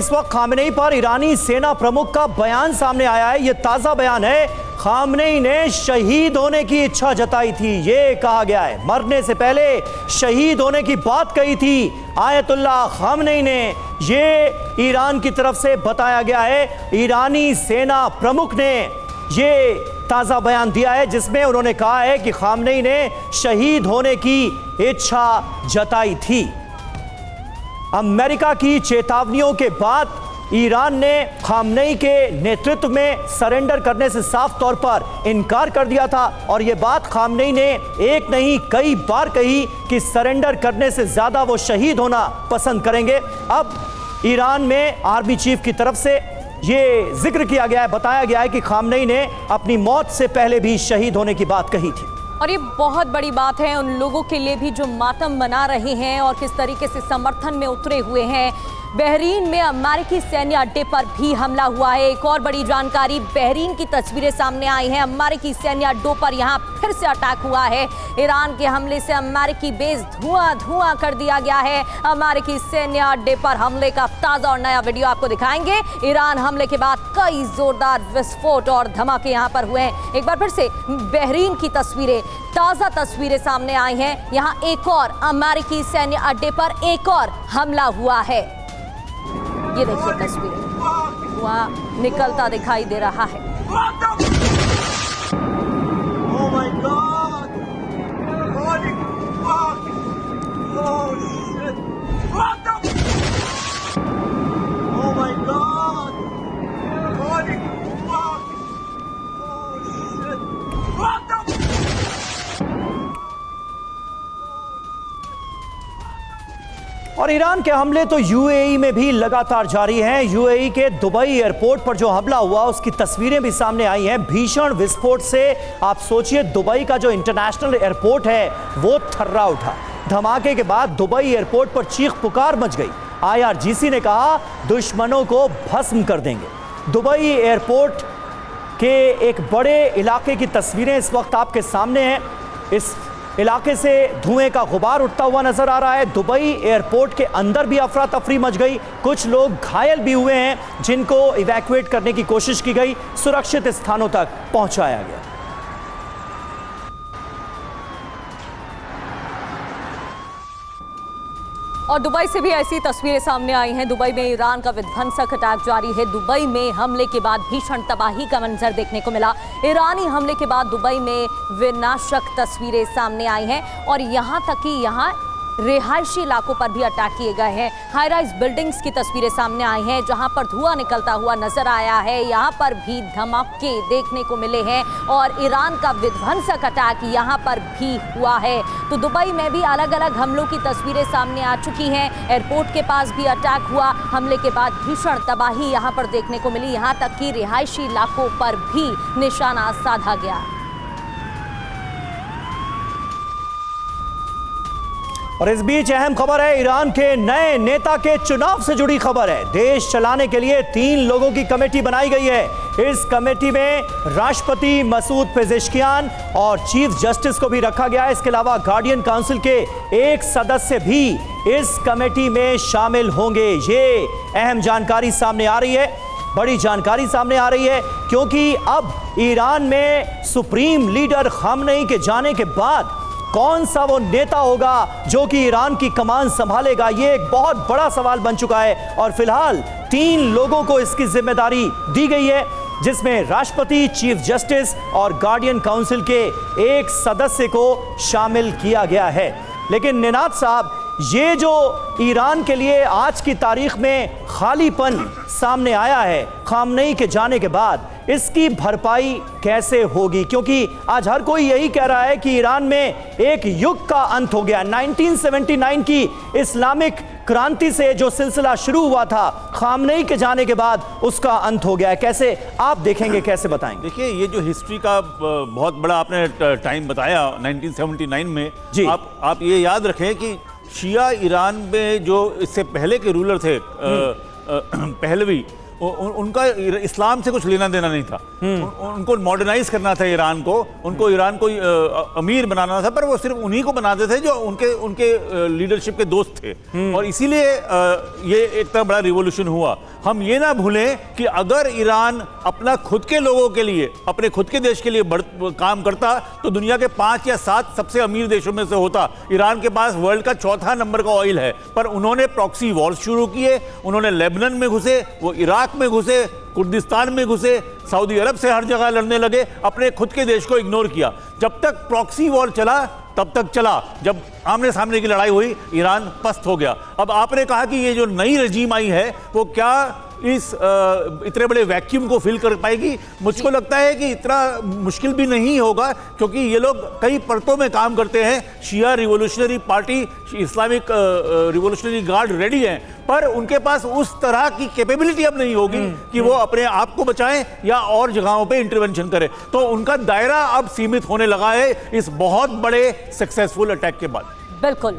इस वक्त खामनेई पर ईरानी सेना प्रमुख का बयान सामने आया है। यह ताजा बयान है। खामनेई ने शहीद होने की इच्छा जताई थी, ये कहा गया है। मरने से पहले शहीद होने की बात कही थी आयतुल्लाह खामनेई ने, ये ईरान की तरफ से बताया गया है। ईरानी सेना प्रमुख ने ये ताजा बयान दिया है जिसमें उन्होंने कहा है कि खामनेई ने शहीद होने की इच्छा जताई थी। अमेरिका की चेतावनियों के बाद ईरान ने खामनेई के नेतृत्व में सरेंडर करने से साफ तौर पर इनकार कर दिया था और यह बात खामनेई ने एक नहीं कई बार कही कि सरेंडर करने से ज्यादा वो शहीद होना पसंद करेंगे। अब ईरान में आर्मी चीफ की तरफ से ये जिक्र किया गया है, बताया गया है कि खामनेई ने अपनी मौत से पहले भी शहीद होने की बात कही थी। और ये बहुत बड़ी बात है उन लोगों के लिए भी जो मातम मना रहे हैं और किस तरीके से समर्थन में उतरे हुए हैं। बहरीन में अमेरिकी सैन्य अड्डे पर भी हमला हुआ है। एक और बड़ी जानकारी, बहरीन की तस्वीरें सामने आई हैं। अमेरिकी सैन्य अड्डों पर यहां फिर से अटैक हुआ है। ईरान के हमले से अमेरिकी बेस धुआं धुआं कर दिया गया है। अमेरिकी सैन्य अड्डे पर हमले का ताजा और नया वीडियो आपको दिखाएंगे। ईरान हमले के बाद कई जोरदार विस्फोट और धमाके यहां पर हुए हैं। एक बार फिर से बहरीन की तस्वीरें, ताजा तस्वीरें सामने आई हैं। यहां एक और अमेरिकी सैन्य अड्डे पर एक और हमला हुआ है। ये देखिए तस्वीरें, वहां निकलता दिखाई दे रहा है। Oh my God! Holy fuck! Holy shit! What the? Oh my God! Holy fuck! Holy shit! What the? और ईरान के हमले तो यूएई में भी लगातार जारी हैं। यूएई के दुबई एयरपोर्ट पर जो हमला हुआ उसकी तस्वीरें भी सामने आई हैं। भीषण विस्फोट से आप सोचिए दुबई का जो इंटरनेशनल एयरपोर्ट है वो थर्रा उठा। धमाके के बाद दुबई एयरपोर्ट पर चीख पुकार मच गई। आईआरजीसी ने कहा दुश्मनों को भस्म कर देंगे। दुबई एयरपोर्ट के एक बड़े इलाके की तस्वीरें इस वक्त आपके सामने हैं। इस इलाके से धुएं का गुबार उठता हुआ नजर आ रहा है। दुबई एयरपोर्ट के अंदर भी अफरा तफरी मच गई। कुछ लोग घायल भी हुए हैं जिनको इवैक्यूएट करने की कोशिश की गई, सुरक्षित स्थानों तक पहुंचाया गया। और दुबई से भी ऐसी तस्वीरें सामने आई हैं। दुबई में ईरान का विध्वंसक अटैक जारी है। दुबई में हमले के बाद भीषण तबाही का मंजर देखने को मिला। ईरानी हमले के बाद दुबई में विनाशक तस्वीरें सामने आई हैं और यहाँ तक कि यहाँ रिहायशी इलाकों पर भी अटैक किए गए हैं। हाई राइज बिल्डिंग्स की तस्वीरें सामने आई हैं जहां पर धुआं निकलता हुआ नजर आया है। यहां पर भी धमाके देखने को मिले हैं और ईरान का विध्वंसक अटैक यहां पर भी हुआ है। तो दुबई में भी अलग अलग हमलों की तस्वीरें सामने आ चुकी हैं। एयरपोर्ट के पास भी अटैक हुआ। हमले के बाद भीषण तबाही यहां पर देखने को मिली। यहां तक कि रिहायशी इलाकों पर भी निशाना साधा गया। और इस बीच अहम खबर है, ईरान के नए नेता के चुनाव से जुड़ी खबर है। देश चलाने के लिए 3 लोगों की कमेटी बनाई गई है। इस कमेटी में राष्ट्रपति मसूद पेजेश्कियान और चीफ जस्टिस को भी रखा गया है। इसके अलावा गार्डियन काउंसिल के एक सदस्य भी इस कमेटी में शामिल होंगे। ये अहम जानकारी सामने आ रही है, बड़ी जानकारी सामने आ रही है क्योंकि अब ईरान में सुप्रीम लीडर खामनेई के जाने के बाद कौन सा वो नेता होगा जो कि ईरान की कमान संभालेगा, ये एक बहुत बड़ा सवाल बन चुका है। और फिलहाल 3 लोगों को इसकी जिम्मेदारी दी गई है जिसमें राष्ट्रपति, चीफ जस्टिस और गार्डियन काउंसिल के एक सदस्य को शामिल किया गया है। लेकिन निनाद साहब, ये जो ईरान के लिए आज की तारीख में खालीपन सामने आया है खामनेई के जाने के बाद, इसकी भरपाई कैसे होगी? क्योंकि आज हर कोई यही कह रहा है कि ईरान में एक युग का अंत हो गया। 1979 की इस्लामिक क्रांति से जो सिलसिला शुरू हुआ था खामनेई के जाने के बाद उसका अंत हो गया है। कैसे आप देखेंगे, कैसे बताएंगे? देखिए, ये जो हिस्ट्री का बहुत बड़ा आपने टाइम बताया 1979 में जी। आप ये याद रखें कि शिया ईरान में जो इससे पहले के रूलर थे पहलवी, उनका इस्लाम से कुछ लेना देना नहीं था। उनको मॉडर्नाइज करना था ईरान को, उनको ईरान को अमीर बनाना था, पर वो सिर्फ उन्हीं को बनाते थे जो उनके लीडरशिप के दोस्त थे। और इसीलिए ये एक तरह बड़ा रिवॉल्यूशन हुआ। हम ये ना भूलें कि अगर ईरान अपना खुद के लोगों के लिए, अपने खुद के देश के लिए काम करता तो दुनिया के 5 या 7 सबसे अमीर देशों में से होता। ईरान के पास वर्ल्ड का 4था नंबर का ऑयल है, पर उन्होंने प्रॉक्सी वॉर शुरू किए, उन्होंने लेबनान में घुसे, वो इराक में घुसे, कुर्दिस्तान में घुसे, सऊदी अरब से हर जगह लड़ने लगे, अपने खुद के देश को इग्नोर किया। जब तक प्रॉक्सी वॉर चला तब तक चला, जब आमने सामने की लड़ाई हुई ईरान पस्त हो गया। अब आपने कहा कि ये जो नई रजीम आई है वो क्या इस इतने बड़े वैक्यूम को फिल कर पाएगी? मुझको लगता है कि इतना मुश्किल भी नहीं होगा, क्योंकि ये लोग कई परतों में काम करते हैं। शिया revolutionary party, Islamic revolutionary guard ready हैं, पर उनके पास उस तरह की कैपेबिलिटी अब नहीं होगी कि वो अपने आप को बचाएं या और जगहों पे इंटरवेंशन करें। तो उनका दायरा अब सीमित होने लगा है इस बहुत बड़े सक्सेसफुल अटैक के बाद। बिल्कुल।